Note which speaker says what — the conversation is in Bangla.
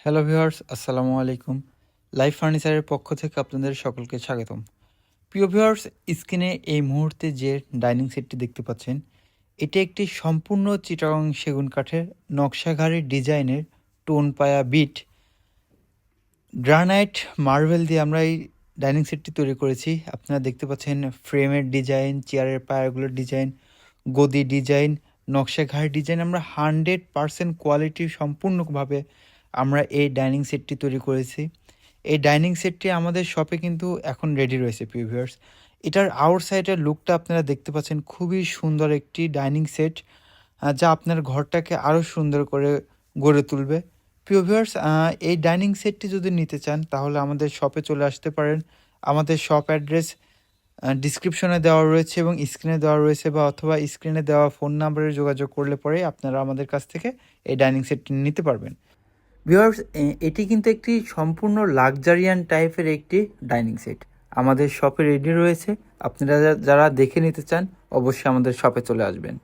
Speaker 1: হ্যালো ভিউয়ার্স, আসসালামু আলাইকুম। লাইফ ফার্নিচারের পক্ষ থেকে আপনাদের সকলকে স্বাগতম। প্রিয় ভিউয়ার্স, স্ক্রিনে এই মুহূর্তে যে ডাইনিং সেটটি দেখতে পাচ্ছেন, এটি একটি সম্পূর্ণ চিটাগং সেগুন কাঠের নকশাঘাড়ি ডিজাইনের টোন পায়া বিট গ্রানাইট মার্বেল দিয়ে আমরা এই ডাইনিং সেটটি তৈরি করেছি। আপনারা দেখতে পাচ্ছেন ফ্রেমের ডিজাইন, চেয়ারের পায়াগুলোর ডিজাইন, গদি ডিজাইন, নকশাঘাড়ি ডিজাইন। আমরা 100% কোয়ালিটি সম্পূর্ণভাবে আমরা এই ডাইনিং সেটটি তৈরি করেছি। এই ডাইনিং সেটটি আমাদের শপে কিন্তু এখন রেডি রয়েছে প্রিয় ভিউয়ার্স। এটার আউটসাইডের লুকটা আপনারা দেখতে পাচ্ছেন, খুবই সুন্দর একটি ডাইনিং সেট, যা আপনার ঘরটাকে আরও সুন্দর করে গড়ে তুলবে। প্রিয় ভিউয়ার্স, এই ডাইনিং সেটটি যদি নিতে চান তাহলে আমাদের শপে চলে আসতে পারেন। আমাদের শপ অ্যাড্রেস ডিসক্রিপশনে দেওয়া রয়েছে এবং স্ক্রিনে দেওয়া রয়েছে, বা অথবা স্ক্রিনে দেওয়া ফোন নাম্বারে যোগাযোগ করলে পরে আপনারা আমাদের কাছ থেকে এই ডাইনিং সেটটি নিতে পারবেন। ভিউয়ার্স, এটি কিন্তু একটি সম্পূর্ণ লাক্সারিয়ান টাইপের একটি ডাইনিং সেট আমাদের শপে রেডি রয়েছে। আপনারা যারা দেখে নিতে চান অবশ্যই আমাদের শপে চলে আসবেন।